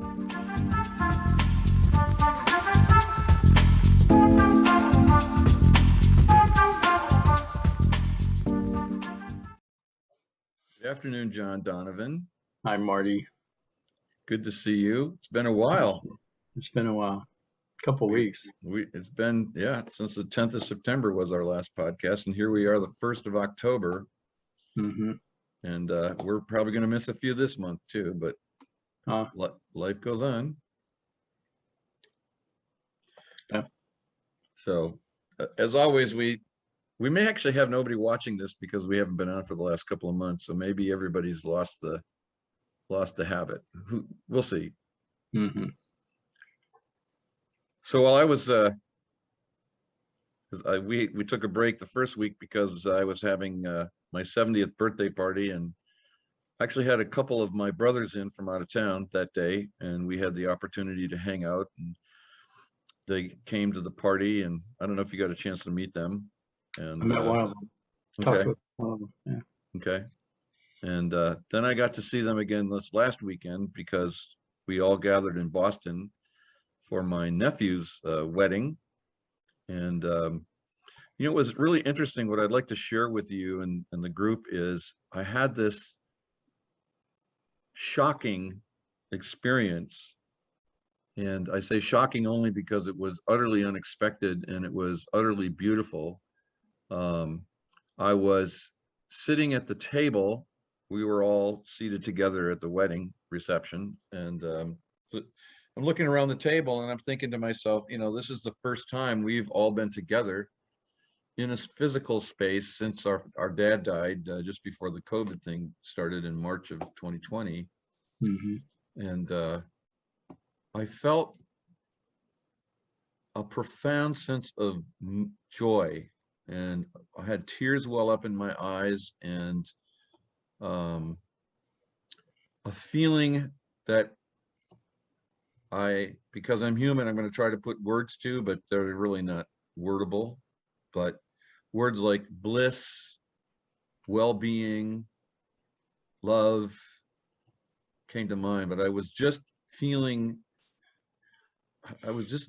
Good afternoon, Donovan. Hi, Marty. Good to see you. It's been a while. It's been a while, couple weeks. It's been, since the 10th of September was our last podcast, and here we are, the 1st of October. Mm-hmm. And we're probably going to miss a few this month too, but life goes on. Yeah. So, as always, we may actually have nobody watching this because we haven't been on for the last couple of months. So maybe everybody's lost the habit. We'll see. Mm-hmm. So while I was, we took a break the first week because I was having my 70th birthday party, and actually had a couple of my brothers in from out of town that day, and we had the opportunity to hang out, and they came to the party, and I don't know if you got a chance to meet them. And I met one of them. Okay. With one of them. Yeah. Okay. And then I got to see them again this last weekend because we all gathered in Boston for my nephew's wedding. And, it was really interesting. What I'd like to share with you and the group is I had this shocking experience. And I say shocking only because it was utterly unexpected and it was utterly beautiful. I was sitting at the table. We were all seated together at the wedding reception, and I'm looking around the table and I'm thinking to myself, this is the first time we've all been together in a physical space since our dad died just before the COVID thing started in March of 2020. Mm-hmm. And I felt a profound sense of joy, and I had tears well up in my eyes, and a feeling that because I'm human, I'm going to try to put words to, but they're really not wordable. But words like bliss, well-being, love came to mind. But I was just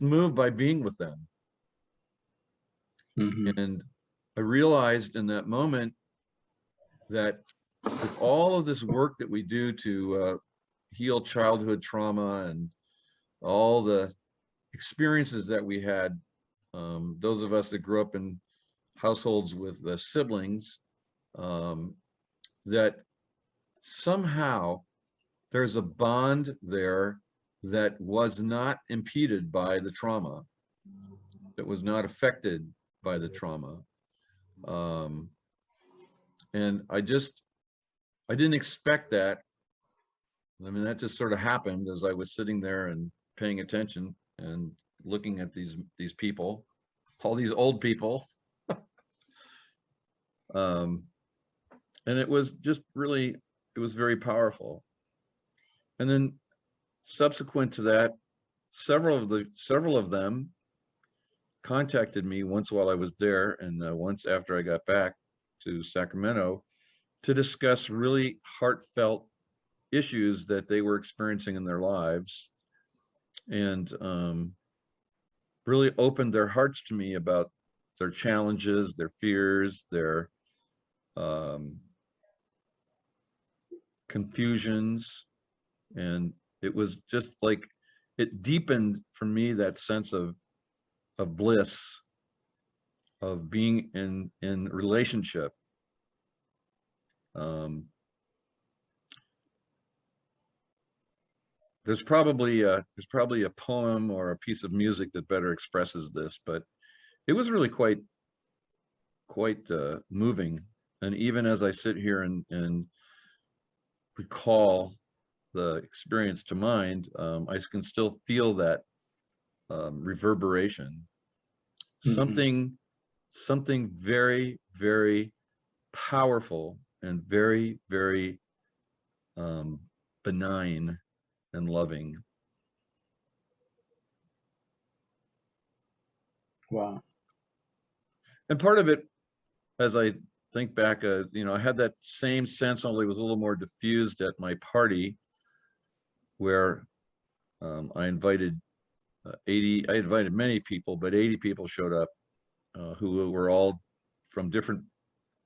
moved by being with them. Mm-hmm. And I realized in that moment that with all of this work that we do to heal childhood trauma and all the experiences that we had, those of us that grew up in households with siblings, that somehow there's a bond there that was not impeded by the trauma, that was not affected by the trauma. And I didn't expect that. I mean, that just sort of happened as I was sitting there and paying attention and looking at these people, all these old people. And it was just really, it was very powerful. And then subsequent to that, several of them contacted me once while I was there, and once after I got back to Sacramento, to discuss really heartfelt issues that they were experiencing in their lives, and really opened their hearts to me about their challenges, their fears, their confusions. And it was just like, it deepened for me that sense of bliss, of being in relationship. There's probably a poem or a piece of music that better expresses this, but it was really quite moving. And even as I sit here and recall the experience to mind, I can still feel that reverberation. Mm-hmm. Something very, very powerful and very, very benign and loving. Wow. And part of it, as I think back, I had that same sense, only it was a little more diffused at my party, where I invited I invited many people, but 80 people showed up who were all from different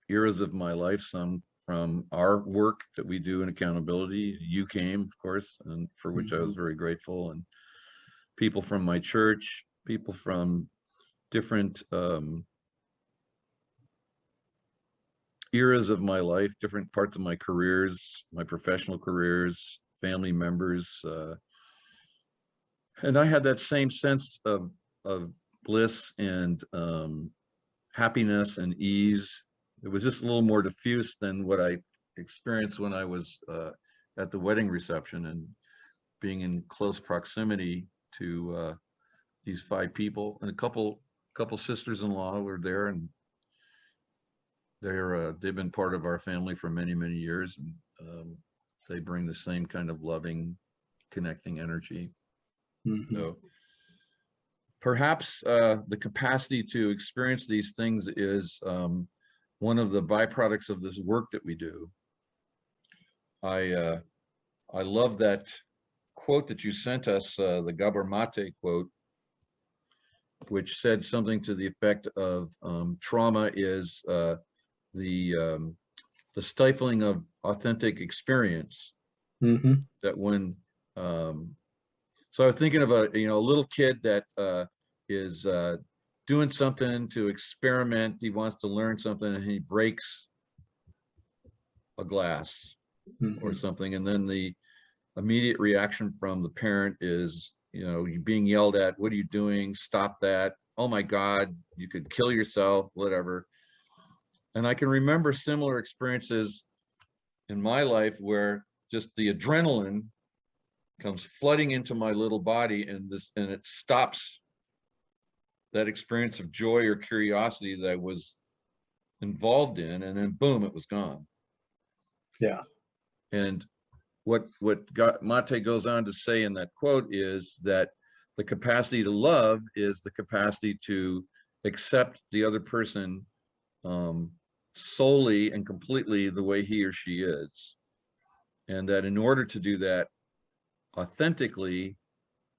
eras of my life, some from our work that we do in accountability. You came, of course, and for which I was very grateful, and people from my church, people from different eras of my life, different parts of my careers, my professional careers, family members. And I had that same sense of bliss and happiness and ease. It was just a little more diffuse than what I experienced when I was at the wedding reception and being in close proximity to these 5 people, and a couple sisters-in-law were there, and they've been part of our family for many years, and they bring the same kind of loving, connecting energy. So perhaps the capacity to experience these things is one of the byproducts of this work that we do. I love that quote that you sent us, the Gabor Maté quote, which said something to the effect of trauma is the stifling of authentic experience. That when so I was thinking of a little kid that is doing something to experiment. He wants to learn something, and he breaks a glass or something, and then the immediate reaction from the parent is, you being yelled at, "What are you doing? Stop that. Oh my God, you could kill yourself," whatever. And I can remember similar experiences in my life where just the adrenaline comes flooding into my little body, and it stops that experience of joy or curiosity that I was involved in, and then boom, it was gone. Yeah. And what Mate goes on to say in that quote is that the capacity to love is the capacity to accept the other person solely and completely the way he or she is. And that in order to do that authentically,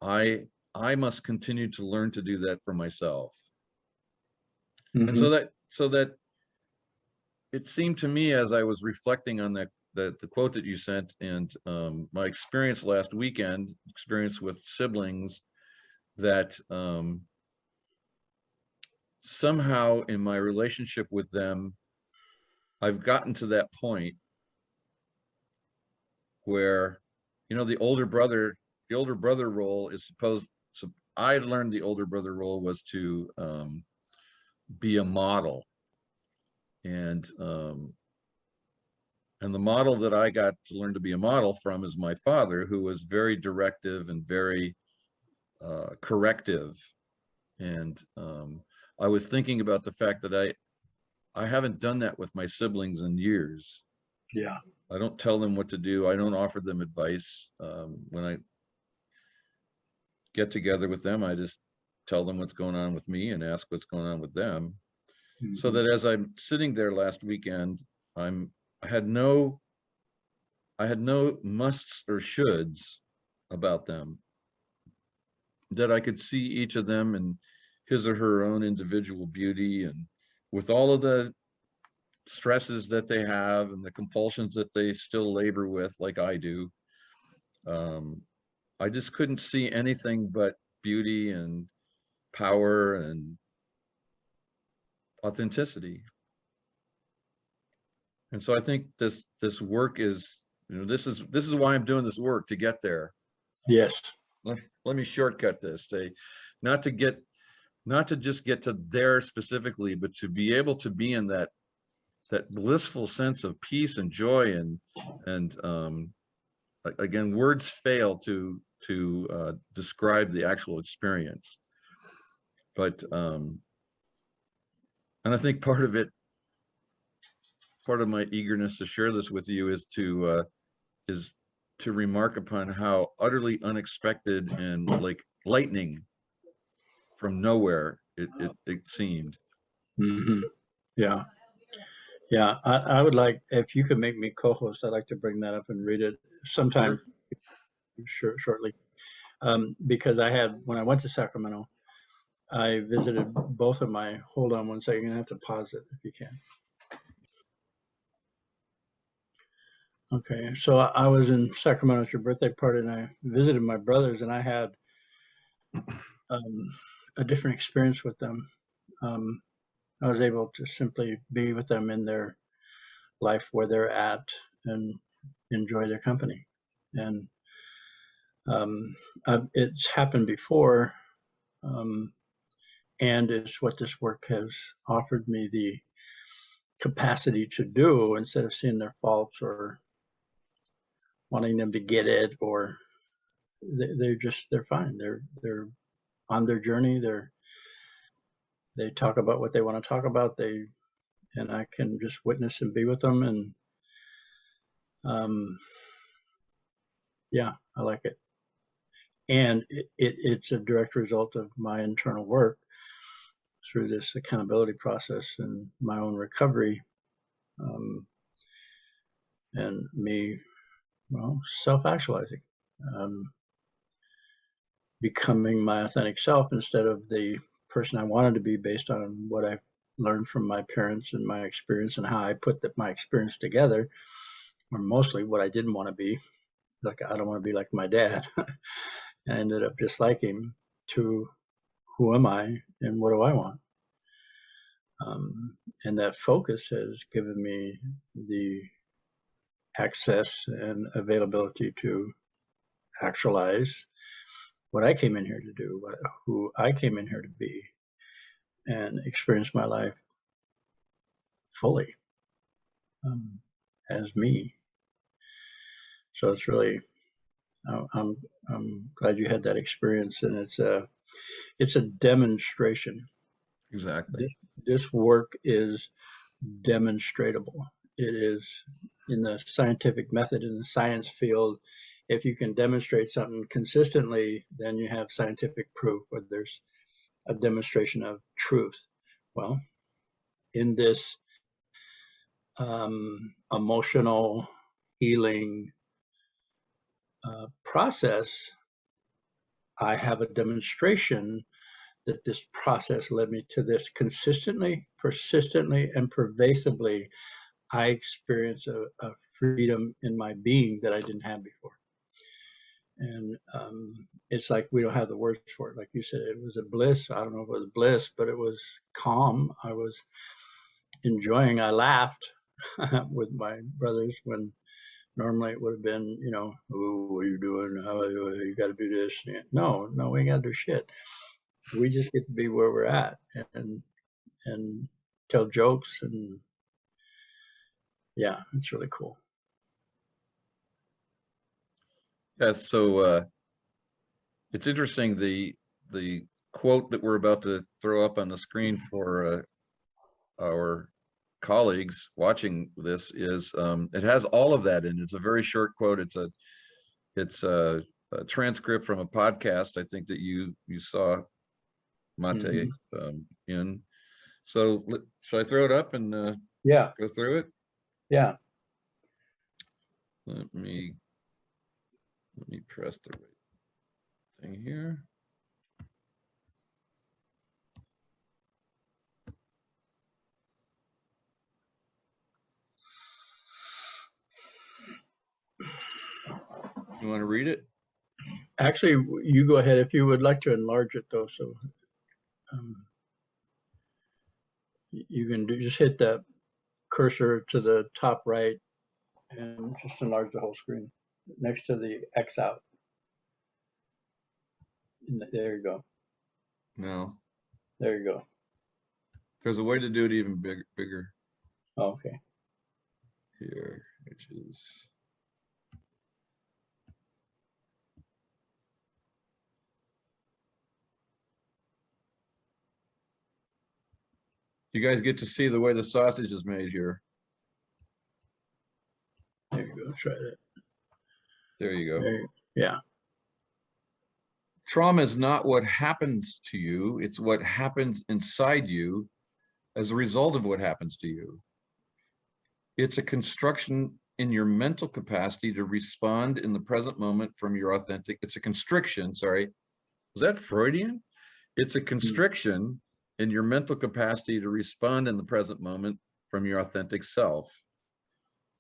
I must continue to learn to do that for myself. And so that it seemed to me, as I was reflecting on that the quote that you sent, and my experience last weekend, experience with siblings, that somehow in my relationship with them, I've gotten to that point where, the older brother role is I learned the older brother role was to be a model, and the model that I got to learn to be a model from is my father, who was very directive and very corrective. And I was thinking about the fact that I haven't done that with my siblings in years. Yeah. I don't tell them what to do. I don't offer them advice. When I get together with them, I just tell them what's going on with me and ask what's going on with them. So that as I'm sitting there last weekend, I had no musts or shoulds about them, that I could see each of them and his or her own individual beauty, and with all of the stresses that they have and the compulsions that they still labor with, like I do. I just couldn't see anything but beauty and power and authenticity. And so I think this work is, this is why I'm doing this work, to get there. Yes. Let me shortcut this. Not to just get to there specifically, but to be able to be in that blissful sense of peace and joy, and again, words fail to describe the actual experience. But and I think part of my eagerness to share this with you is to remark upon how utterly unexpected and like lightning from nowhere it seemed. Yeah. Yeah. I would like, if you could make me co-host, I'd like to bring that up and read it sometime. Sure. Shortly. Because when I went to Sacramento, I visited both of my, hold on one second, you're gonna have to pause it if you can. Okay, so I was in Sacramento at your birthday party, and I visited my brothers, and I had a different experience with them. I was able to simply be with them in their life where they're at and enjoy their company. And it's happened before, and it's what this work has offered me the capacity to do, instead of seeing their faults or wanting them to get it, or they're fine. They're on their journey. They talk about what they want to talk about. And I can just witness and be with them. And yeah, I like it. And it's a direct result of my internal work through this accountability process and my own recovery, and me, well, self-actualizing, becoming my authentic self instead of the person I wanted to be based on what I learned from my parents and my experience and how I put my experience together, or mostly what I didn't want to be. Like, I don't want to be like my dad. I ended up just like him, to who am I and what do I want? And that focus has given me the access and availability to actualize what I came in here to do, who I came in here to be, and experience my life fully, as me. So it's really, I'm glad you had that experience, and it's a demonstration. Exactly. This work is demonstratable. It is, in the scientific method, in the science field, if you can demonstrate something consistently, then you have scientific proof, or there's a demonstration of truth. Well, in this emotional healing process, I have a demonstration that this process led me to this. Consistently, persistently, and pervasively, I experience a freedom in my being that I didn't have before. And it's like we don't have the words for it. Like you said, it was a bliss. I don't know if it was bliss, but it was calm. I was enjoying. I laughed with my brothers when normally it would have been, oh, what are you doing? How you got to do this? No, we ain't got to do shit. We just get to be where we're at and tell jokes, and yeah, it's really cool. Yeah, so it's interesting, the quote that we're about to throw up on the screen for our colleagues watching this is, it has all of that in it. It's a very short quote. It's a transcript from a podcast, I think, that you saw Maté in. So should I throw it up and yeah, go through it? Yeah. Let me press the right thing here. You want to read it? Actually, you go ahead if you would like to enlarge it, though. So you can just hit that cursor to the top right and just enlarge the whole screen next to the X out. There you go. No. There you go. There's a way to do it even bigger. Oh, okay. Here, which is. You guys get to see the way the sausage is made here. There you go. Try that. There you go. Yeah. Trauma is not what happens to you. It's what happens inside you as a result of what happens to you. It's a construction in your mental capacity to respond in the present moment from your authentic, it's a constriction, sorry. Was that Freudian? It's a constriction in your mental capacity to respond in the present moment from your authentic self.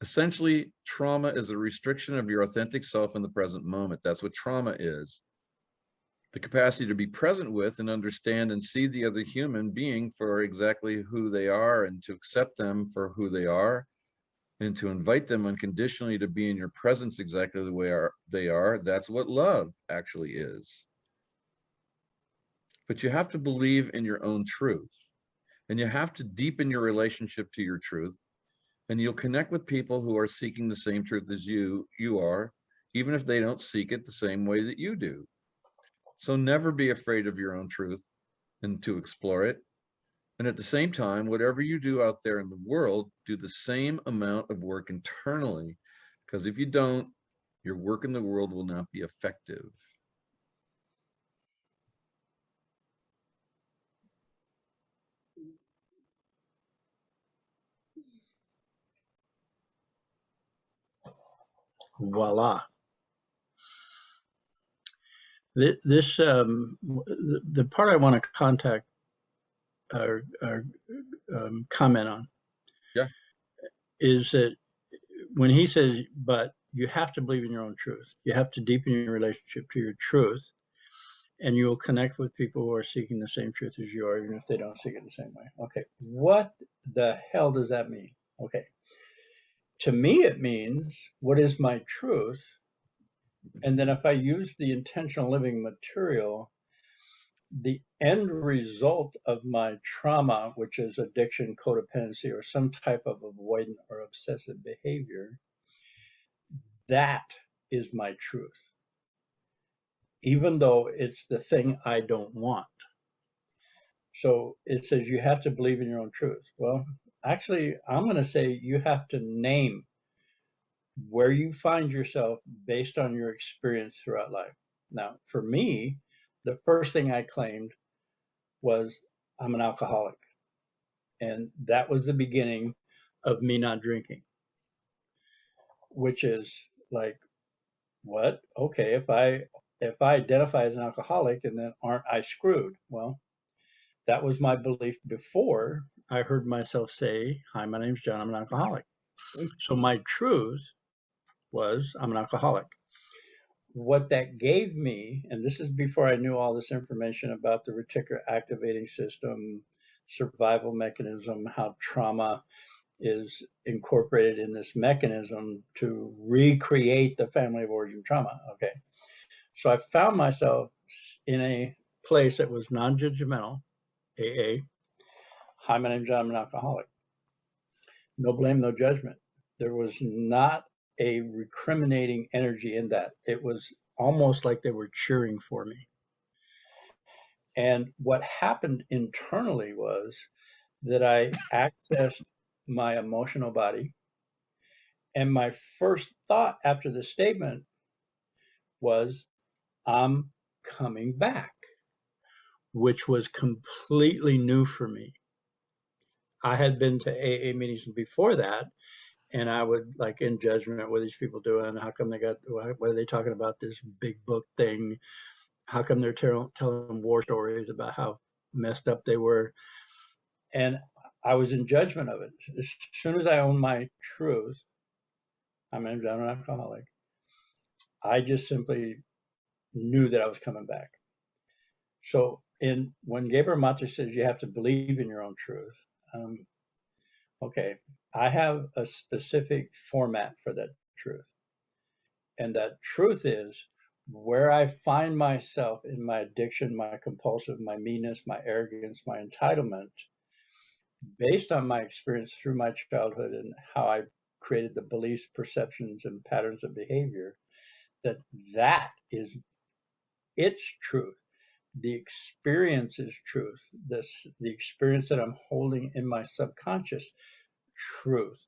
Essentially, trauma is a restriction of your authentic self in the present moment. That's what trauma is. The capacity to be present with and understand and see the other human being for exactly who they are, and to accept them for who they are, and to invite them unconditionally to be in your presence exactly the way they are. That's what love actually is. But you have to believe in your own truth, and you have to deepen your relationship to your truth, and you'll connect with people who are seeking the same truth as you are, even if they don't seek it the same way that you do. So never be afraid of your own truth and to explore it. And at the same time, whatever you do out there in the world, do the same amount of work internally, because if you don't, your work in the world will not be effective. Voila. This the part I want to contact or comment on, Yeah, is that when he says, but you have to believe in your own truth, you have to deepen your relationship to your truth, and you will connect with people who are seeking the same truth as you are, even if they don't seek it the same way. Okay, what the hell does that mean? Okay, to me it means, what is my truth? And then if I use the intentional living material, the end result of my trauma, which is addiction, codependency, or some type of avoidant or obsessive behavior, that is my truth, even though it's the thing I don't want. So it says you have to believe in your own truth. Well, actually, I'm going to say you have to name where you find yourself based on your experience throughout life. Now, for me, the first thing I claimed was I'm an alcoholic. And that was the beginning of me not drinking, which is like, what? Okay, if I identify as an alcoholic, and then aren't I screwed? Well, that was my belief before I heard myself say, hi, my name's John, I'm an alcoholic. So my truth was I'm an alcoholic. What that gave me, and this is before I knew all this information about the reticular activating system, survival mechanism, how trauma is incorporated in this mechanism to recreate the family of origin trauma. Okay. So I found myself in a place that was non-judgmental, AA. Hi, my name's John, I'm an alcoholic. No blame, no judgment. There was not a recriminating energy in that. It was almost like they were cheering for me. And what happened internally was that I accessed my emotional body. And my first thought after the statement was, I'm coming back, which was completely new for me. I had been to AA meetings before that, and I would, like, in judgment, what are these people doing? How come what are they talking about, this big book thing? How come they're telling war stories about how messed up they were? And I was in judgment of it. As soon as I owned my truth, I'm an alcoholic, I just simply knew that I was coming back. So when Gabor Maté says you have to believe in your own truth, okay, I have a specific format for that truth. And that truth is where I find myself in my addiction, my compulsive, my meanness, my arrogance, my entitlement, based on my experience through my childhood and how I created the beliefs, perceptions, and patterns of behavior, that is its truth. The experience is truth. The experience that I'm holding in my subconscious, truth,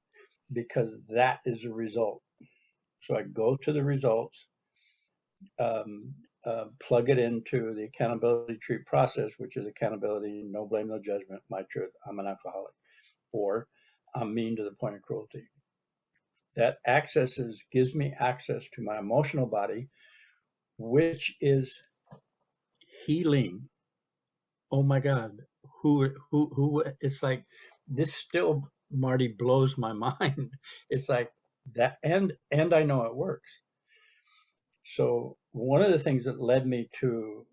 because that is a result. So I go to the results, plug it into the accountability tree process, which is accountability, no blame, no judgment, my truth, I'm an alcoholic, or I'm mean to the point of cruelty. That gives me access to my emotional body, which is healing. Oh my God, who? It's like this still, Marty, blows my mind. It's like that, and I know it works. So one of the things that led me to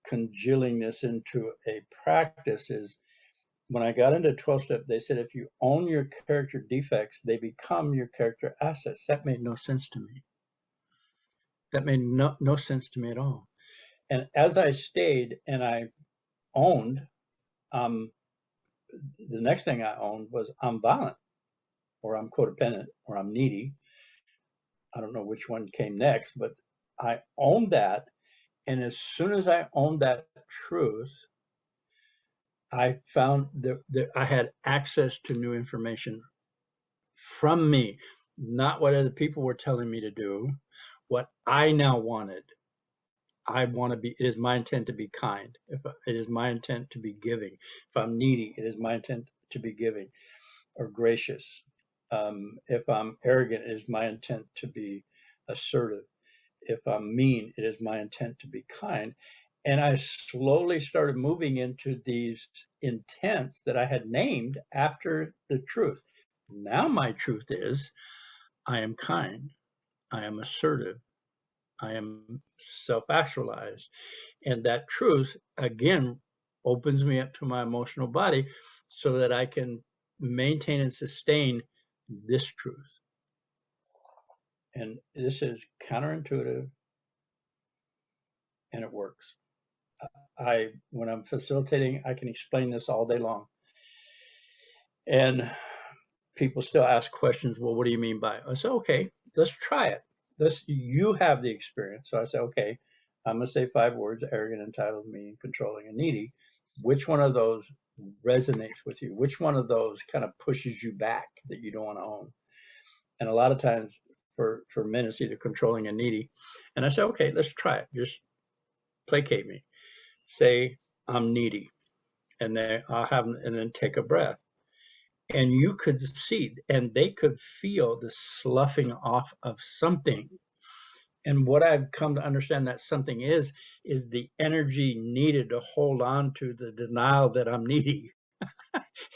congealing this into a practice is when I got into 12-step, they said if you own your character defects, they become your character assets. That made no sense to me. That made no sense to me at all. And as I stayed and I owned, the next thing I owned was I'm violent, or I'm codependent, or I'm needy. I don't know which one came next, but I owned that. And as soon as I owned that truth, I found that I had access to new information from me, not what other people were telling me to do, what I now wanted. I want to be, it is my intent to be kind. It is my intent to be giving. If I'm needy, it is my intent to be giving or gracious. If I'm arrogant, it is my intent to be assertive. If I'm mean, it is my intent to be kind. And I slowly started moving into these intents that I had named after the truth. Now my truth is I am kind, I am assertive, I am self-actualized. And that truth, again, opens me up to my emotional body so that I can maintain and sustain this truth. And this is counterintuitive, and it works. When I'm facilitating, I can explain this all day long. And people still ask questions. Well, what do you mean by it? I say, okay, let's try it. You have the experience. So I say, okay, I'm going to say 5 words: arrogant, entitled, mean, controlling, and needy. Which one of those resonates with you? Which one of those kind of pushes you back that you don't want to own? And a lot of times for men, it's either controlling and needy. And I say, okay, let's try it. Just placate me. Say, I'm needy. And then and then take a breath. And you could see, and they could feel the sloughing off of something. And what I've come to understand that something is the energy needed to hold on to the denial that I'm needy.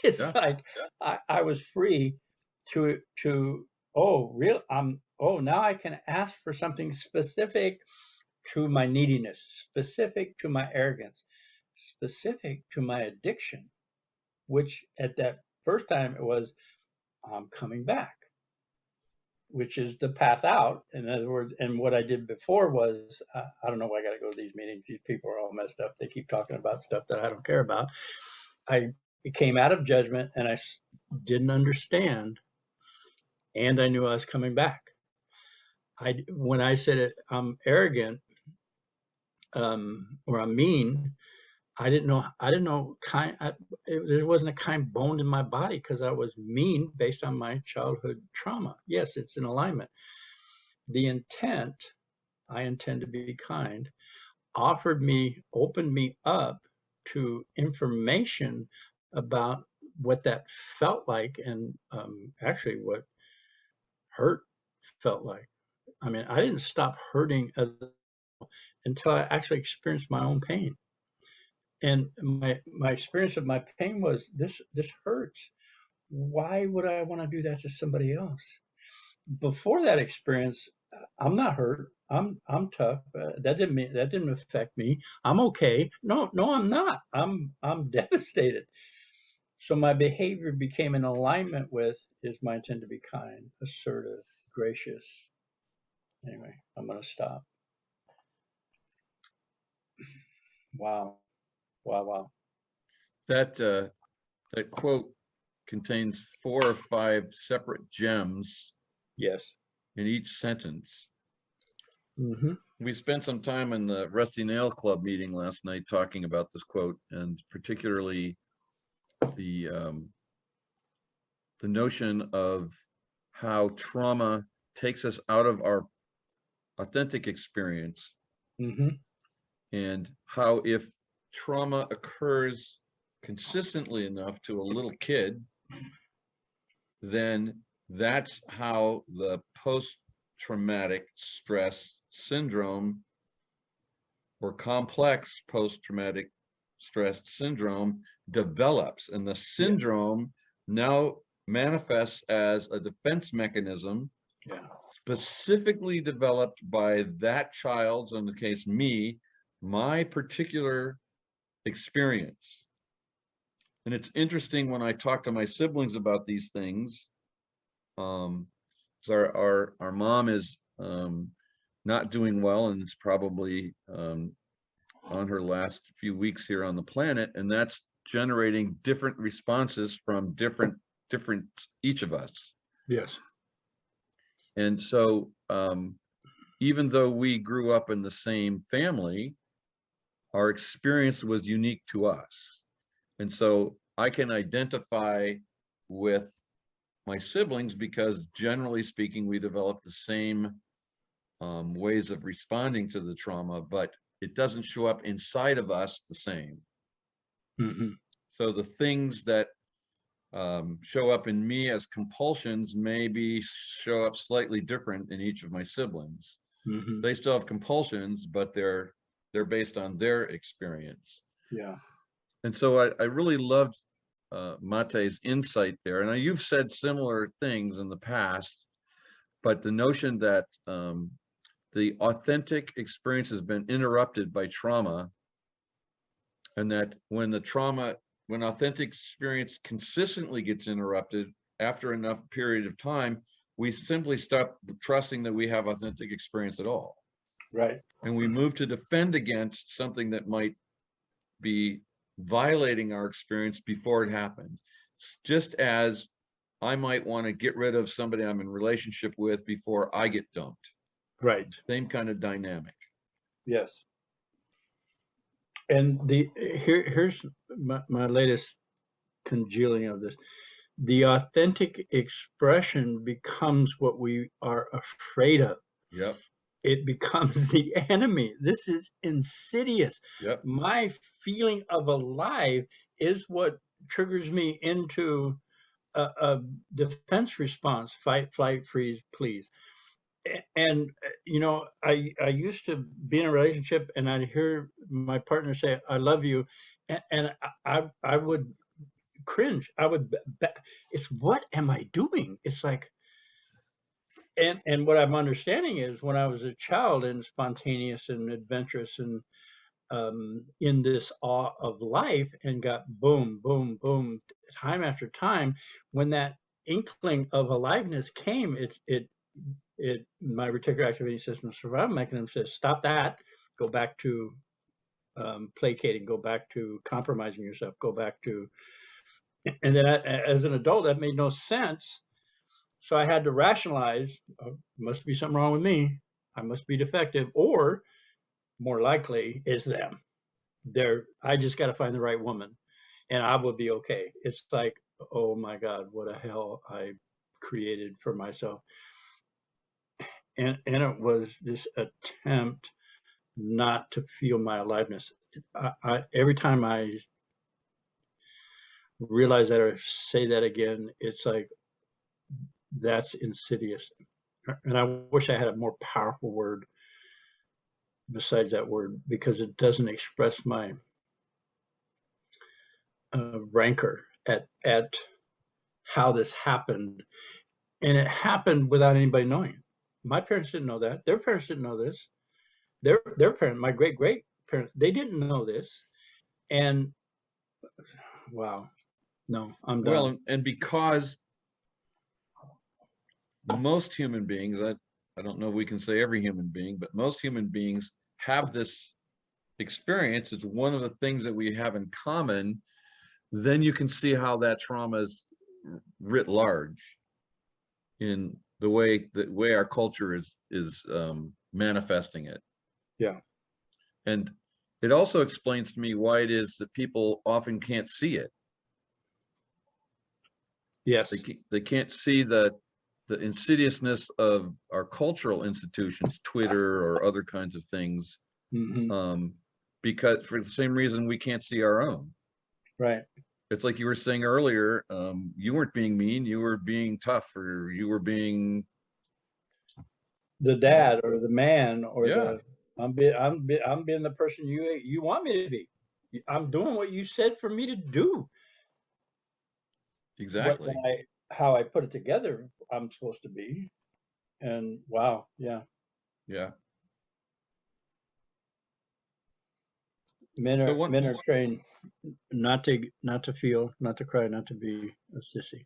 It's like I was free to now I can ask for something specific to my neediness, specific to my arrogance, specific to my addiction, which at that first time it was, I'm coming back, which is the path out. In other words, and what I did before was, I don't know why I got to go to these meetings. These people are all messed up. They keep talking about stuff that I don't care about. I came out of judgment and I didn't understand, and I knew I was coming back. When I said it, I'm arrogant, or I'm mean, I didn't know there wasn't a kind bone in my body because I was mean based on my childhood trauma. Yes, it's in alignment. The intent, I intend to be kind, opened me up to information about what that felt like, and actually what hurt felt like. I mean, I didn't stop hurting until I actually experienced my own pain. And my experience of my pain was, this hurts. Why would I want to do that to somebody else? Before that experience, I'm not hurt. I'm tough. That didn't affect me. I'm okay. No, I'm not. I'm devastated. So my behavior became in alignment with, is my intent to be kind, assertive, gracious. Anyway, I'm going to stop. Wow. That quote contains 4 or 5 separate gems. Yes. In each sentence. Mm-hmm. We spent some time in the Rusty Nail Club meeting last night talking about this quote, and particularly the notion of how trauma takes us out of our authentic experience. Mm-hmm. And how if trauma occurs consistently enough to a little kid, then that's how the post-traumatic stress syndrome or complex post-traumatic stress syndrome develops. And the syndrome now manifests as a defense mechanism specifically developed by that child's, in the case me, my particular experience. And it's interesting when I talk to my siblings about these things, because our mom is not doing well, and it's probably on her last few weeks here on the planet, and that's generating different responses from different each of us. Yes. And so even though we grew up in the same family, our experience was unique to us. And so I can identify with my siblings because, generally speaking, we developed the same ways of responding to the trauma, but it doesn't show up inside of us the same. Mm-hmm. So the things that show up in me as compulsions maybe show up slightly different in each of my siblings. Mm-hmm. They still have compulsions, but they're based on their experience. Yeah. And so I really loved Mate's insight there. And you've said similar things in the past, but the notion that the authentic experience has been interrupted by trauma, and that when authentic experience consistently gets interrupted after enough period of time, we simply stop trusting that we have authentic experience at all. Right. And we move to defend against something that might be violating our experience before it happens. Just as I might want to get rid of somebody I'm in relationship with before I get dumped. Right. Same kind of dynamic. Yes. And here's my latest congealing of this. The authentic expression becomes what we are afraid of. Yep. It becomes the enemy. This is insidious. Yep. My feeling of alive is what triggers me into a defense response: fight, flight, freeze, please. And you know, I used to be in a relationship, and I'd hear my partner say, "I love you," and I would cringe. I would. It's, what am I doing? It's like, and what I'm understanding is, when I was a child and spontaneous and adventurous and in this awe of life, and got boom, boom, boom, time after time, when that inkling of aliveness came, my reticular activating system survival mechanism says, stop that, go back to placating, go back to compromising yourself, go back to, and then as an adult, that made no sense. So I had to rationalize, must be something wrong with me. I must be defective, or more likely is them. I just got to find the right woman and I will be okay. It's like, oh my God, what a hell I created for myself. And it was this attempt not to feel my aliveness. Every time I realize that or say that again, it's like, that's insidious. And I wish I had a more powerful word besides that word, because it doesn't express my rancor at how this happened. And it happened without anybody knowing. My parents didn't know that. Their parents didn't know this. Their parents, my great parents, they didn't know this. And wow, no, I'm done. Well, and because most human beings, I don't know if we can say every human being, but most human beings have this experience. It's one of the things that we have in common. Then you can see how that trauma is writ large in the way our culture is manifesting it. Yeah. And it also explains to me why it is that people often can't see it. Yes. They can't see the insidiousness of our cultural institutions, Twitter or other kinds of things, Mm-hmm. because for the same reason we can't see our own. Right. it's like you were saying earlier, you weren't being mean, you were being tough, or you were being the dad or the man or yeah, I'm being the person you want me to be. I'm doing what you said for me to do. exactly. How I put it together, I'm supposed to be. And wow, yeah. Yeah. Men So are trained not to feel, not to cry, not to be a sissy.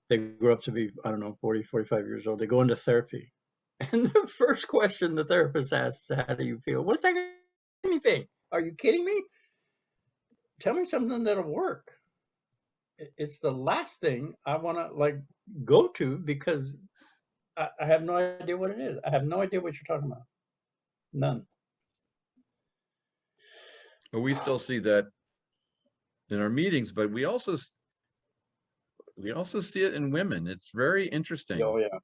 They grow up to be, I don't know, 40, 45 years old. They go into therapy. And the first question the therapist asks, how do you feel? What's that anything? Are you kidding me? Tell me something that'll work. It's the last thing I want to like go to because I have no idea what it is. I have no idea what you're talking about. None. we still see that in our meetings, but we also see it in women. It's very interesting. Oh yeah.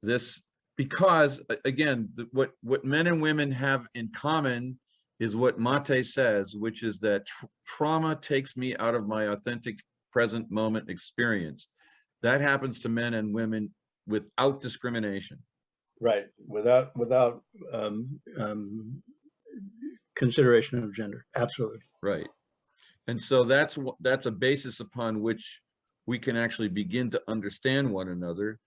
This because again, what men and women have in common is what Maté says, which is that trauma takes me out of my authentic present moment experience. That happens to men and women without discrimination. Right. Without consideration of gender. Absolutely. Right. And so that's a basis upon which we can actually begin to understand one another,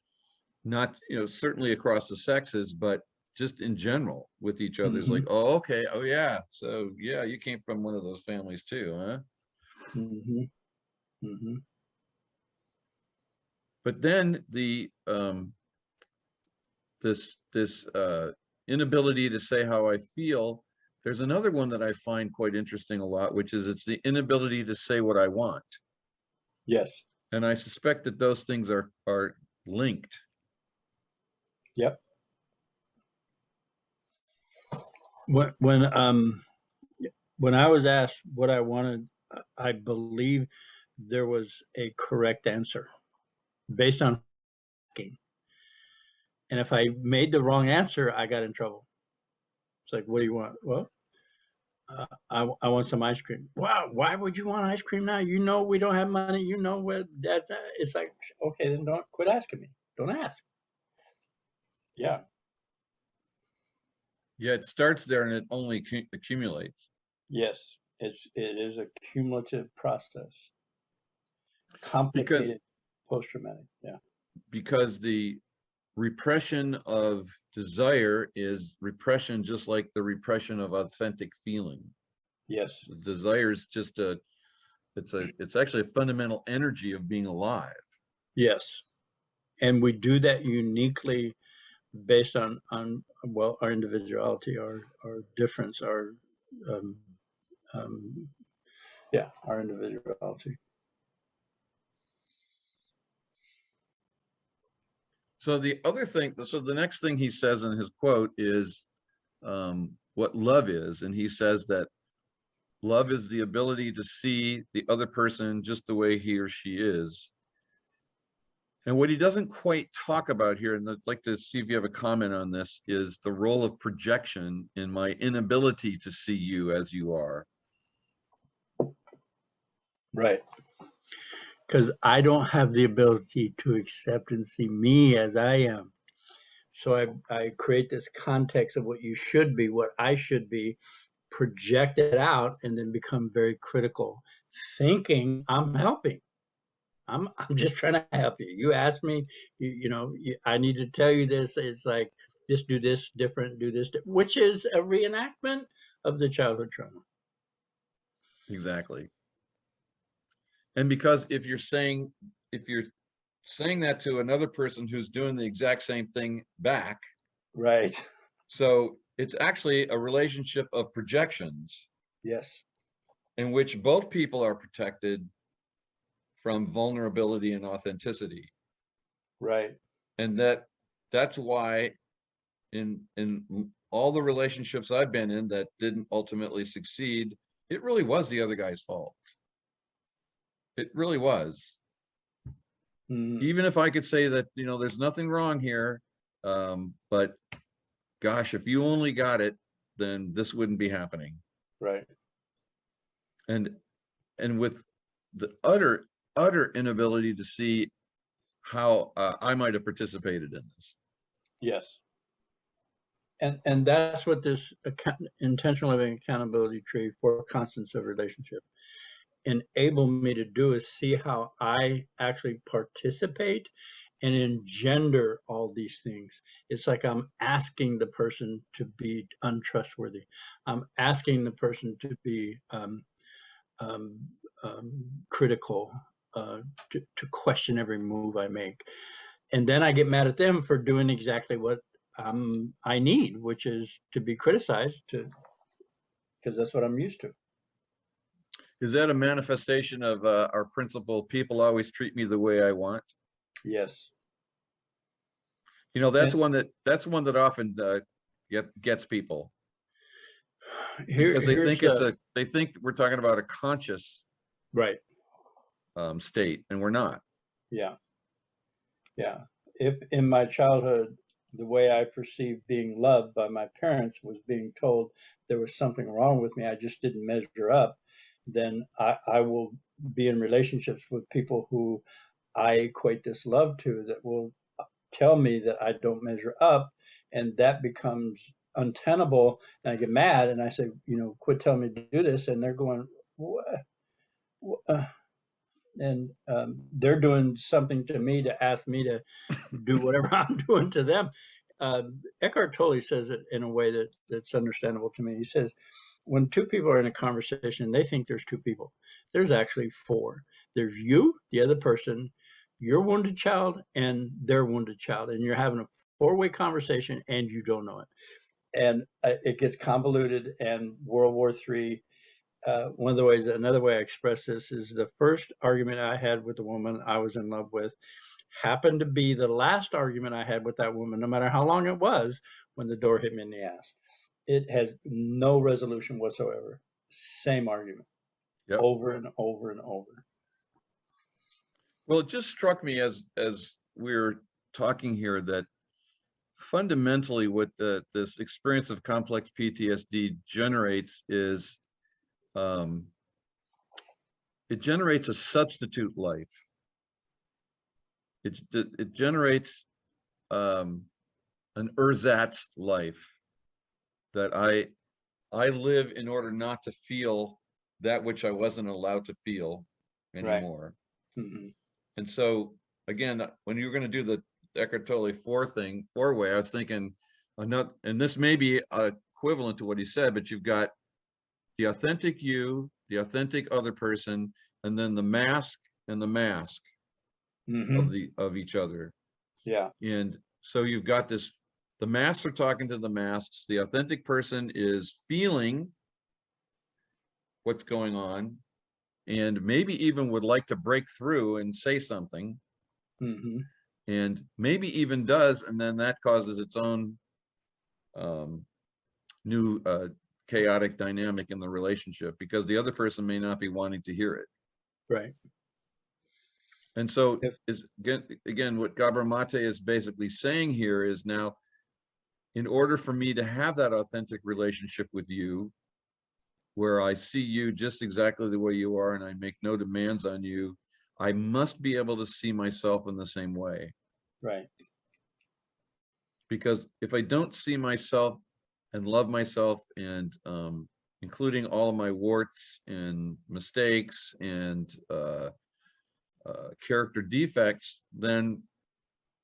not, certainly across the sexes, but just in general with each other. It's like, Mm-hmm. oh, okay, oh yeah, so yeah, you came from one of those families too, huh? Mm-hmm. Mm-hmm. But then this inability to say how I feel, there's another one that I find quite interesting a lot, which is it's the inability to say what I want. Yes. And I suspect that those things are linked. Yep. When I was asked what I wanted, I believe there was a correct answer based on asking. And if I made the wrong answer, I got in trouble. It's like, what do you want? Well, I want some ice cream. Wow, why would you want ice cream now? You know we don't have money. You know what that's. It's like, okay, then don't quit asking me. Don't ask. Yeah. Yeah, it starts there and it only accumulates. Yes. It is a cumulative process. Because Complicated post-traumatic. Yeah. because the repression of desire is repression, just like the repression of authentic feeling. Yes. The desire is just it's actually a fundamental energy of being alive. Yes. And we do that uniquely based on well, our individuality, our difference, our um, um, yeah, our individuality. So the other thing, so the next thing he says in his quote is what love is. And he says that love is the ability to see the other person just the way he or she is. And what he doesn't quite talk about here, and I'd like to see if you have a comment on this, is the role of projection in my inability to see you as you are. Right. Because I don't have the ability to accept and see me as I am. So I create this context of what you should be, what I should be, project it out, and then become very critical, thinking I'm helping. I'm just trying to help you. You asked me, I need to tell you this. It's like, just do this different, do this, which is a reenactment of the childhood trauma. Exactly. And because if you're saying that to another person who's doing the exact same thing back, Right. so it's actually a relationship of projections. Yes. In which both people are protected from vulnerability and authenticity. Right. And that's why in all the relationships I've been in that didn't ultimately succeed, it really was the other guy's fault. It really was. Mm-hmm. Even if I could say that, there's nothing wrong here, but gosh, if you only got it, then this wouldn't be happening. Right. And and with the utter inability to see how I might have participated in this. Yes. And that's what this intentional living accountability tree for constants of relationship enable me to do, is see how I actually participate and engender all these things. It's like I'm asking the person to be untrustworthy. I'm asking the person to be critical, to question every move I make. And then I get mad at them for doing exactly what I need, which is to be criticized, because that's what I'm used to. Is that a manifestation of our principle, people always treat me the way I want? Yes. You know, that's one that often gets people, because they think we're talking about a conscious right state, and we're not. Yeah. If in my childhood the way I perceived being loved by my parents was being told there was something wrong with me, I just didn't measure up, then I will be in relationships with people who I equate this love to, that will tell me that I don't measure up, and that becomes untenable, and I get mad and I say, quit telling me to do this, and they're going, what? And they're doing something to me to ask me to do whatever I'm doing to them. Eckhart Tolle says it in a way that's understandable to me. He says, when two people are in a conversation, they think there's two people. There's actually four. There's you, the other person, your wounded child, and their wounded child. And you're having a four-way conversation, and you don't know it. And it gets convoluted, and World War III, another way I express this is, the first argument I had with the woman I was in love with happened to be the last argument I had with that woman, no matter how long it was, when the door hit me in the ass. It has no resolution whatsoever. Same argument. Yep. Over and over and over. Well, it just struck me as we're talking here that fundamentally what this experience of complex PTSD generates is it generates a substitute life. It generates an ersatz life, that I live in order not to feel that which I wasn't allowed to feel anymore. Right. Mm-hmm. And so again, when you're going to do the Eckhart Tolle four-way, I was thinking, and this may be equivalent to what he said, but you've got the authentic you, the authentic other person, and then the mask and the mask of each other. Yeah. And so you've got this, the masks are talking to the masks, the authentic person is feeling what's going on, and maybe even would like to break through and say something, and maybe even does, and then that causes its own new chaotic dynamic in the relationship, because the other person may not be wanting to hear it. Right. And so is again what Gabor Maté is basically saying here is, now, in order for me to have that authentic relationship with you, where I see you just exactly the way you are and I make no demands on you, I must be able to see myself in the same way. Right. Because if I don't see myself and love myself, and including all of my warts and mistakes and character defects, then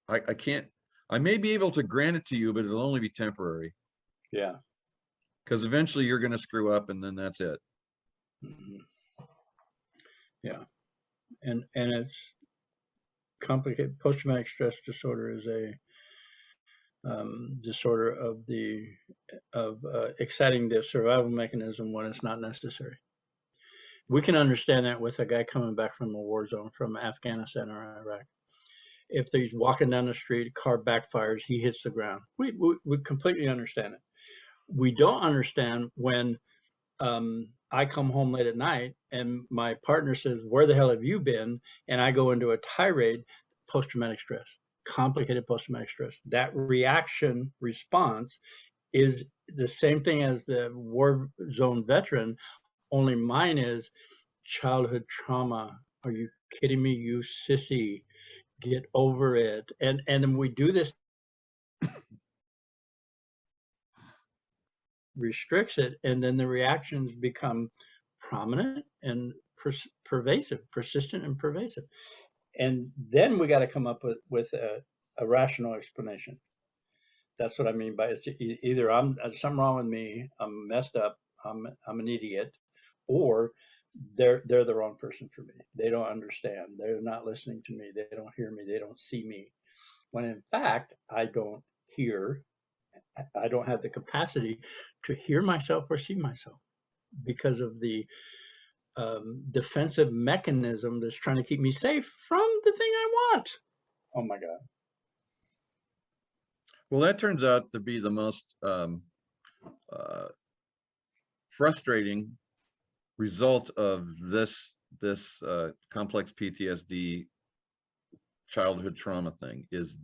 I can't, I may be able to grant it to you, but it'll only be temporary. Yeah. Because eventually you're going to screw up, and then that's it. Yeah. And it's complicated. Post-traumatic stress disorder is a disorder of exciting the survival mechanism when it's not necessary. We can understand that with a guy coming back from a war zone, from Afghanistan or Iraq. If he's walking down the street, a car backfires, he hits the ground. We completely understand it. We don't understand when I come home late at night and my partner says, "Where the hell have you been?" And I go into a tirade. Post-traumatic stress, complicated post-traumatic stress. That response is the same thing as the war zone veteran, only mine is childhood trauma. Are you kidding me, you sissy? Get over it. And we do this, restricts it, and then the reactions become prominent and pervasive, persistent and pervasive. And then we got to come up with a rational explanation. That's what I mean by it's either there's something wrong with me, I'm messed up, I'm an idiot, or they're the wrong person for me. They don't understand. They're not listening to me. They don't hear me. They don't see me. When in fact, I don't hear. I don't have the capacity to hear myself or see myself because of the defensive mechanism that's trying to keep me safe from the thing I want. Oh my God. Well, that turns out to be the most frustrating result of this complex PTSD childhood trauma thing, is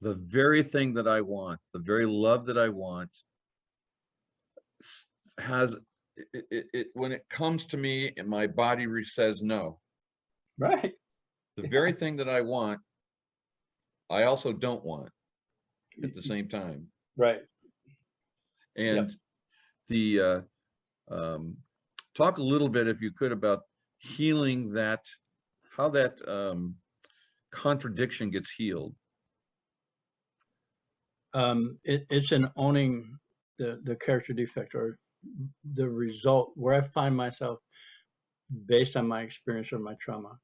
the very thing that I want, the very love that I want, has it when it comes to me and my body says no. Right. The very thing that I want, I also don't want at the same time. Right. And the talk a little bit, if you could, about healing that, how that contradiction gets healed. It's in owning the character defect, or the result where I find myself based on my experience or my trauma.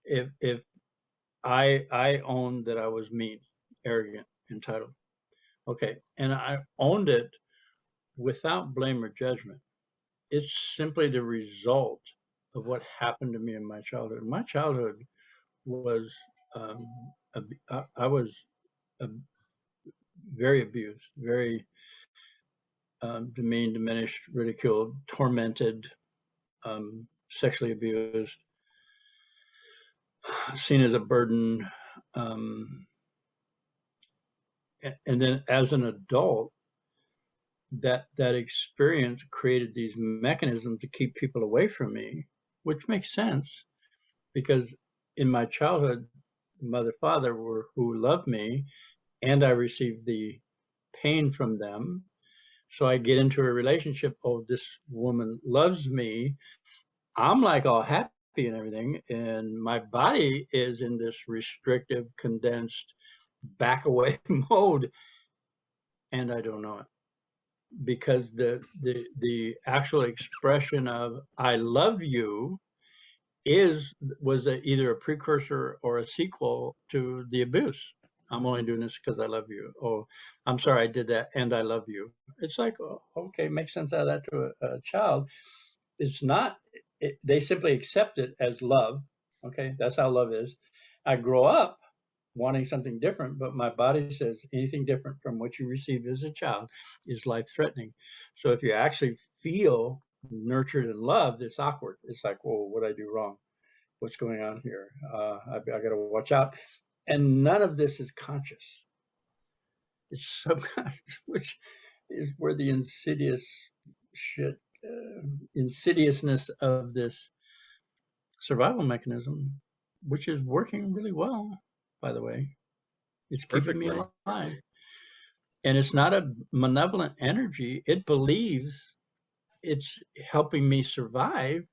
If I owned that I was mean, arrogant, entitled, okay, and I owned it without blame or judgment, it's simply the result of what happened to me in my childhood. My childhood was I was very abused, very demeaned, diminished, ridiculed, tormented, sexually abused, seen as a burden. And then as an adult, that experience created these mechanisms to keep people away from me, which makes sense because in my childhood, mother, father were who loved me, and I received the pain from them. So I get into a relationship. Oh, this woman loves me. I'm like all happy and everything, and my body is in this restrictive, condensed, back away mode, and I don't know it, because the actual expression of "I love you" was either a precursor or a sequel to the abuse. I'm only doing this because I love you. Oh, I'm sorry I did that, and I love you. It's like, oh, okay, make sense out of that to a child. It's not. They simply accept it as love. Okay, that's how love is. I grow up wanting something different, but my body says anything different from what you received as a child is life-threatening. So if you actually feel nurtured and loved, it's awkward. It's like, whoa, what did I do wrong? What's going on here? I got to watch out. And none of this is conscious. It's subconscious, which is where the insidiousness of this survival mechanism, which is working really well, by the way. It's keeping me alive. And it's not a malevolent energy. It believes it's helping me survive.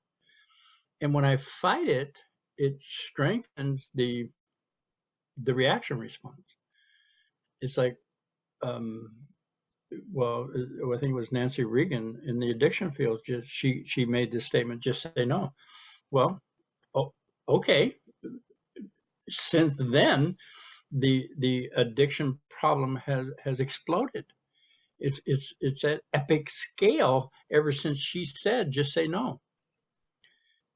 And when I fight it, it strengthens the reaction response. It's like, well, I think it was Nancy Reagan in the addiction field. Just she made this statement: "Just say no." Well, okay. Since then, the addiction problem has exploded. It's at epic scale ever since she said, "Just say no."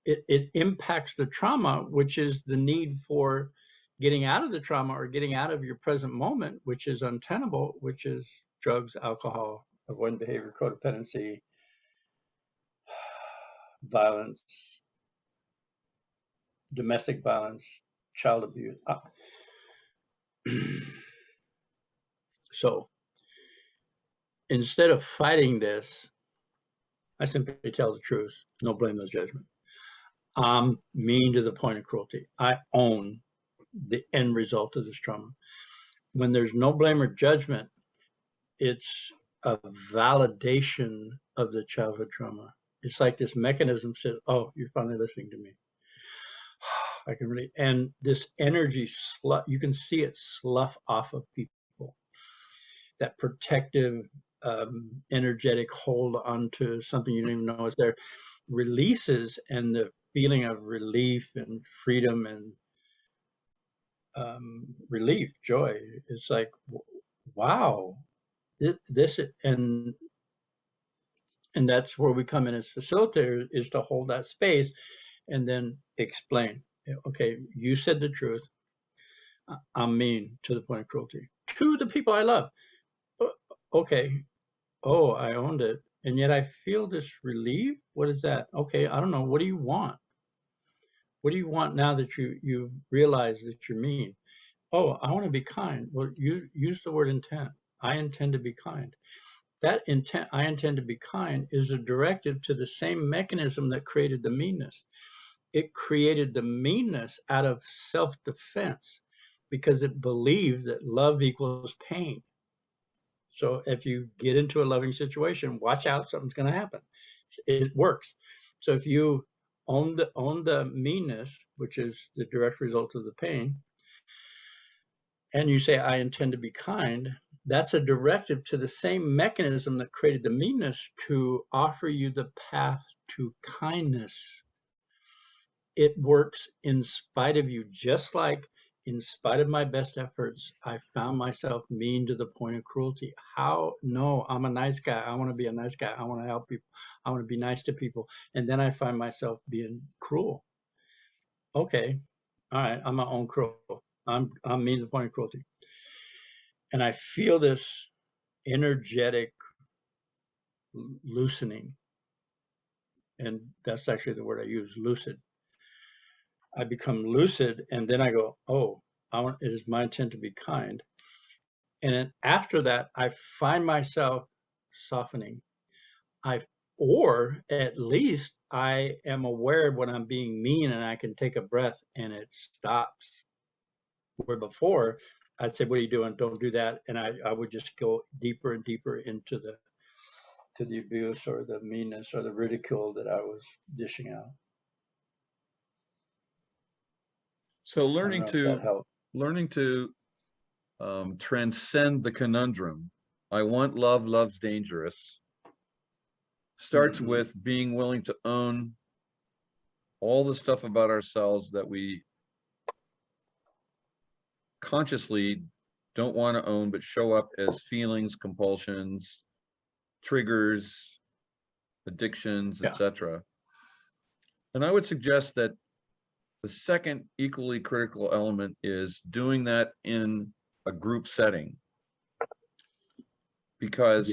It impacts the trauma, which is the need for getting out of the trauma or getting out of your present moment, which is untenable, which is drugs, alcohol, avoidant behavior, codependency, violence, domestic violence, child abuse. So instead of fighting this, I simply tell the truth. No blame, no judgment. I'm mean to the point of cruelty. I own the end result of this trauma. When there's no blame or judgment, it's a validation of the childhood trauma. It's like this mechanism says, oh, you're finally listening to me. I can really, and this energy, you can see it slough off of people. That protective, energetic hold onto something you don't even know is there, releases, and the feeling of relief and freedom and relief, joy. It's like, wow, this and that's where we come in as facilitators, is to hold that space and then explain. Okay, you said the truth. I'm mean to the point of cruelty to the people I love. Okay. Oh, I owned it. And yet I feel this relief. What is that? Okay, I don't know. What do you want? What do you want now that you realize that you're mean? Oh, I want to be kind. Well, you use the word intent. I intend to be kind. That intent, I intend to be kind, is a directive to the same mechanism that created the meanness. It created the meanness out of self-defense because it believed that love equals pain. So if you get into a loving situation, watch out, something's going to happen. It works. So if you own the meanness, which is the direct result of the pain, and you say, I intend to be kind, that's a directive to the same mechanism that created the meanness to offer you the path to kindness. It works in spite of you, just like in spite of my best efforts, I found myself mean to the point of cruelty. How? No, I'm a nice guy. I want to be a nice guy. I want to help people. I want to be nice to people. And then I find myself being cruel. Okay, all right, I'm my own cruel. I'm mean to the point of cruelty. And I feel this energetic loosening. And that's actually the word I use, lucid. I become lucid, and then I go, oh, it is my intent to be kind. And then after that, I find myself softening. Or at least I am aware when I'm being mean, and I can take a breath and it stops. Where before I'd say, what are you doing? Don't do that. And I would just go deeper and deeper into the abuse or the meanness or the ridicule that I was dishing out. So learning to transcend the conundrum, I want love, love's dangerous, starts with being willing to own all the stuff about ourselves that we consciously don't want to own, but show up as feelings, compulsions, triggers, addictions, etc. And I would suggest that the second equally critical element is doing that in a group setting. Because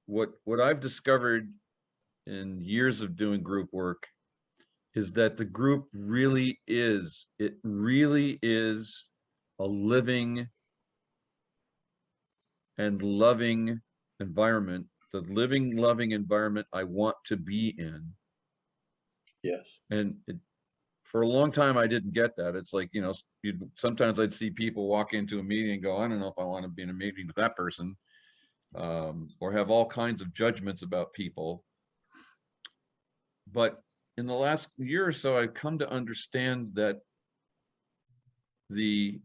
what I've discovered in years of doing group work is that the group really is a living and loving environment, the living, loving environment I want to be in. Yes. And for a long time, I didn't get that. It's like, sometimes I'd see people walk into a meeting and go, I don't know if I want to be in a meeting with that person, or have all kinds of judgments about people. But in the last year or so, I've come to understand that the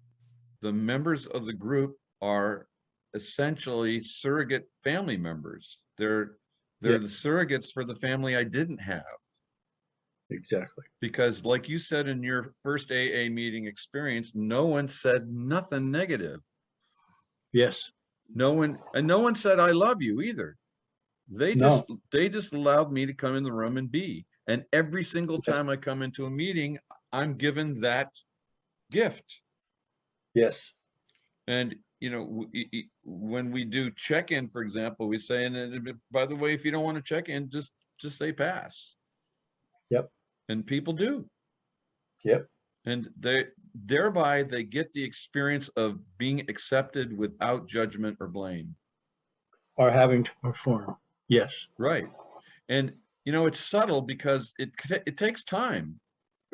members of the group are essentially surrogate family members. They're the surrogates for the family I didn't have. Exactly. Because like you said in your first AA meeting experience, no one said nothing negative. Yes. No one said I love you either. They just allowed me to come in the room and be. And every single time I come into a meeting, I'm given that gift. Yes. And when we do check-in, for example, we say, and by the way, if you don't want to check in, just say pass. Yep. And people do. Yep. And thereby they get the experience of being accepted without judgment or blame. Or having to perform. Yes. Right. And, you know, it's subtle because it takes time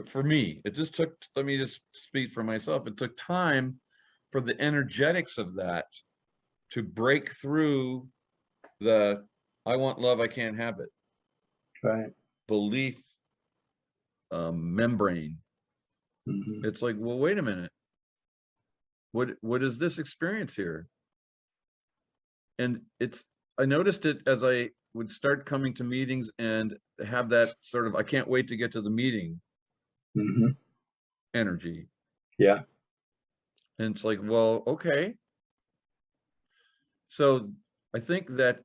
for me. It just took, let me just speak for myself. It took time for the energetics of that to break through the, I want love, I can't have it. Right. Belief membrane. Mm-hmm. It's like, well, wait a minute. What is this experience here? And I noticed it as I would start coming to meetings and have that sort of, I can't wait to get to the meeting Mm-hmm. energy. Yeah. And it's like, well, okay. So I think that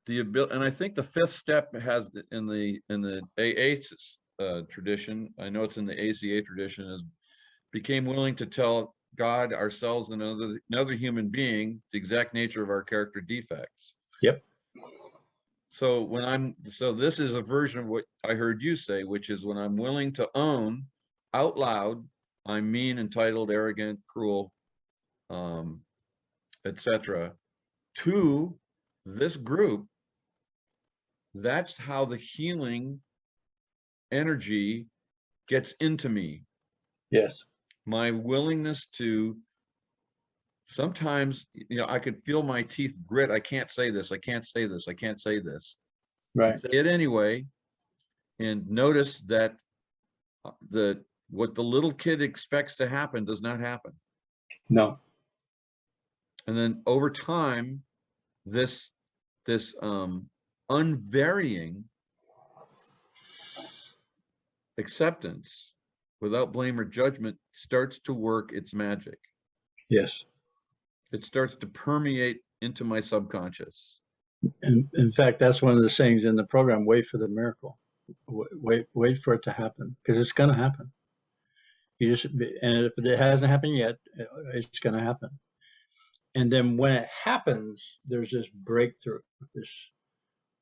the ability, and I think the fifth step has in the AA tradition, I know it's in the ACA tradition, is became willing to tell God, ourselves, and another human being the exact nature of our character defects. Yep. So so this is a version of what I heard you say, which is when I'm willing to own out loud, I'm mean, entitled, arrogant, cruel, etc. To this group, that's how the healing energy gets into me. Yes. My willingness to, sometimes, you know, I could feel my teeth grit. I can't say this. I can't say this. I can't say this. Right. Say it anyway, and notice that what the little kid expects to happen does not happen. No. And then over time, this unvarying acceptance without blame or judgment starts to work its magic. Yes. It starts to permeate into my subconscious. And in fact, that's one of the sayings in the program: wait for the miracle. Wait for it to happen, because it's going to happen. And if it hasn't happened yet, it's going to happen. And then when it happens, there's this breakthrough, this,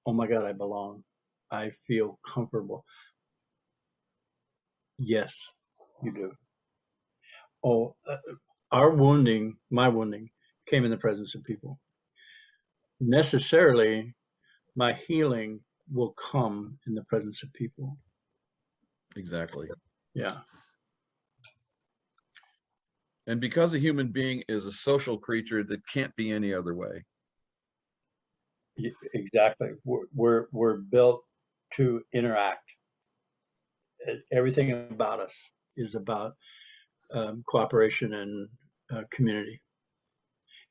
oh my God, I belong. I feel comfortable. Yes, you do. Oh, my wounding came in the presence of people. Necessarily, my healing will come in the presence of people. Exactly. Yeah. And because a human being is a social creature that can't be any other way. Exactly. We're built to interact. Everything about us is about cooperation and community.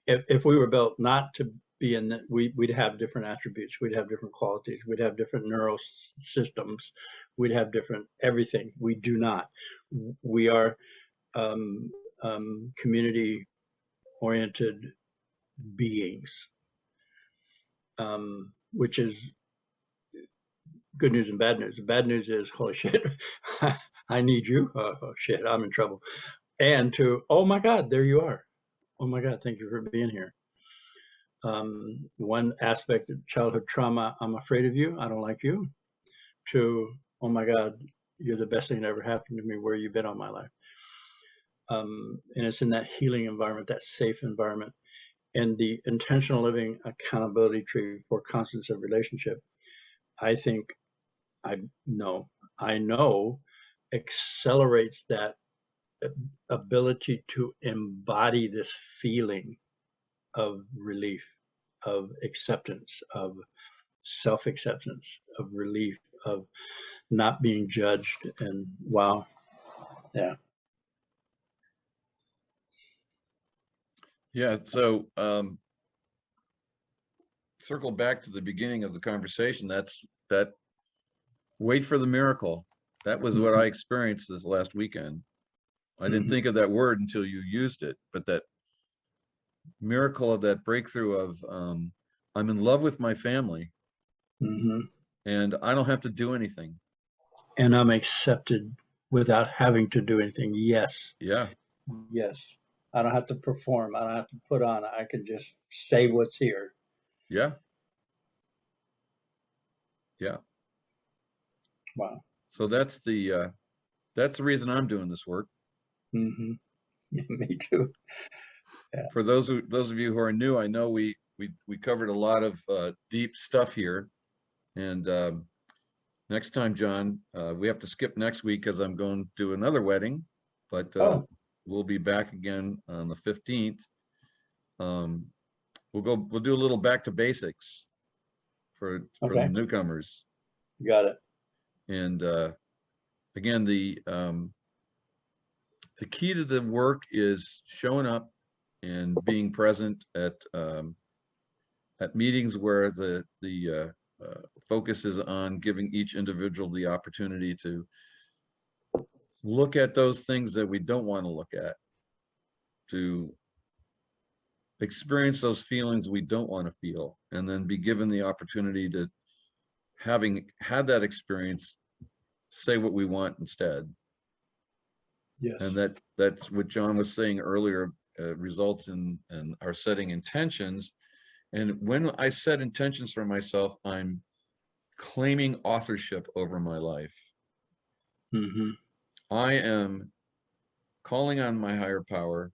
If we were built not to be in that, we'd have different attributes, we'd have different qualities, we'd have different neural systems, we'd have different everything. We do not. We are community oriented beings, which is good news and bad news. The bad news is, holy shit, I need you. Oh shit, I'm in trouble. And to, oh my God, there you are. Oh my God, thank you for being here. One aspect of childhood trauma, I'm afraid of you, I don't like you, to, oh my God, you're the best thing that ever happened to me, where you've been all my life. And it's in that healing environment, that safe environment, and the intentional living accountability tree for constants of relationship, I think, I know accelerates that ability to embody this feeling of relief, of acceptance, of self-acceptance, of relief, of not being judged. And wow, yeah. Yeah. So circle back to the beginning of the conversation. That wait for the miracle. That was what I experienced this last weekend. I didn't think of that word until you used it, but that miracle of that breakthrough of I'm in love with my family, and I don't have to do anything. And I'm accepted without having to do anything. Yes. Yeah. Yes. I don't have to perform. I don't have to put on. I can just say what's here. Yeah. Yeah. Wow. So that's the reason I'm doing this work. Me too. Yeah. For those of you who are new, I know we covered a lot of deep stuff here, And next time, John, we have to skip next week because I'm going to another wedding, but we'll be back again on the 15th. We'll do a little back to basics for the newcomers. Got it. And again, the key to the work is showing up and being present at meetings where the focus is on giving each individual the opportunity to look at those things that we don't want to look at, to experience those feelings we don't want to feel, and then be given the opportunity to, having had that experience, say what we want instead. Yes. And that's what John was saying earlier, results in our setting intentions. And when I set intentions for myself, I'm claiming authorship over my life. Mm-hmm. I am calling on my higher power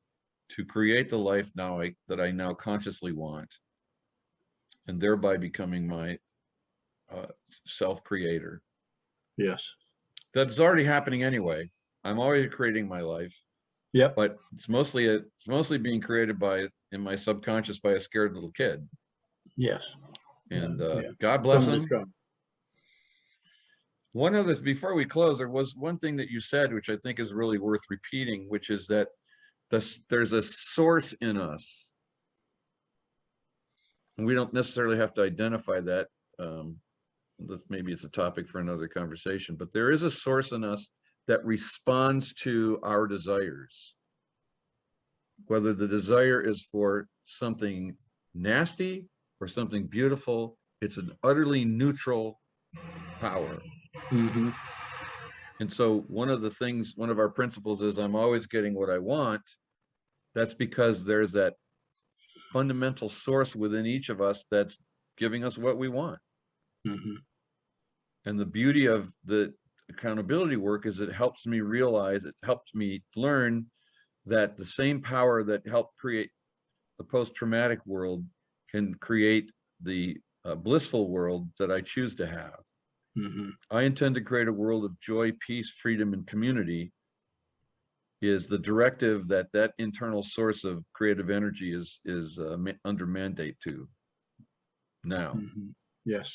to create the life that I now consciously want, and thereby becoming my self-creator. Yes. That's already happening anyway. I'm already creating my life. Yep. But it's mostly being created in my subconscious by a scared little kid. Yes. And yeah. God bless him. One of this, before we close, there was one thing that you said, which I think is really worth repeating, which is that there's a source in us. And we don't necessarily have to identify that. Maybe it's a topic for another conversation, but there is a source in us that responds to our desires. Whether the desire is for something nasty or something beautiful, it's an utterly neutral power. Mm-hmm. And so one of our principles is I'm always getting what I want. That's because there's that fundamental source within each of us that's giving us what we want. Mm-hmm. And the beauty of the accountability work is it helps me learn that the same power that helped create the post-traumatic world can create the blissful world that I choose to have. Mm-hmm. I intend to create a world of joy, peace, freedom, and community. Is the directive that internal source of creative energy is under mandate to now. Mm-hmm. Yes.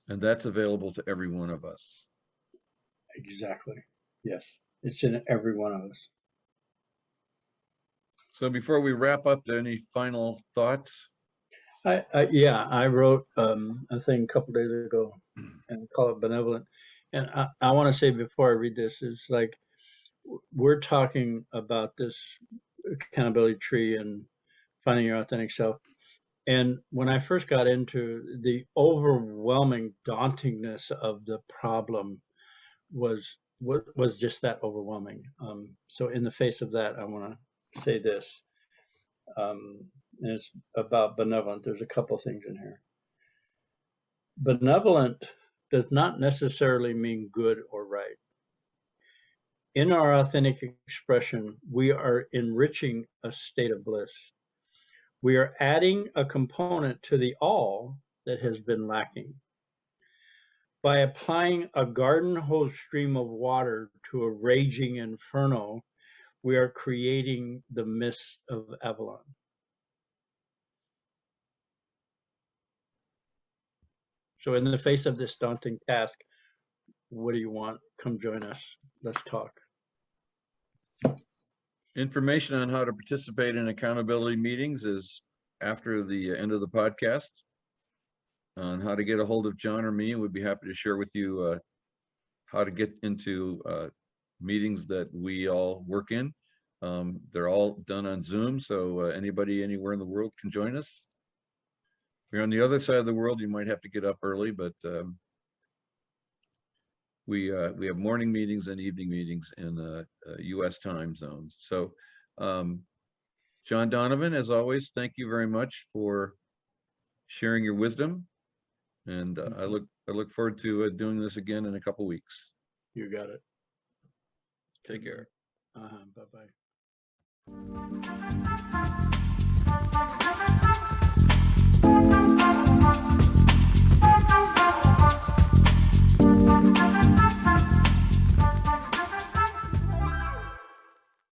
And that's available to every one of us. Exactly. Yes. It's in every one of us. So before we wrap up, any final thoughts? I wrote a thing a couple days ago and call it benevolent. And I want to say before I read this, it's like we're talking about this accountability tree and finding your authentic self. And when I first got into the overwhelming dauntingness of the problem was just that overwhelming. So in the face of that, I want to say this. And it's about benevolent. There's a couple things in here. Benevolent does not necessarily mean good or right. In our authentic expression, we are enriching a state of bliss. We are adding a component to the all that has been lacking. By applying a garden hose stream of water to a raging inferno, we are creating the mist of Avalon. So in the face of this daunting task, what do you want? Come join us. Let's talk. Information on how to participate in accountability meetings is after the end of the podcast. On how to get a hold of John or me, we'd be happy to share with you how to get into meetings that we all work in. They're all done on Zoom, so anybody anywhere in the world can join us. If you're on the other side of the world, you might have to get up early, but we have morning meetings and evening meetings in U.S. time zones. So, John Donovan, as always, thank you very much for sharing your wisdom, and I look forward to doing this again in a couple weeks. You got it. Take care. Bye-bye.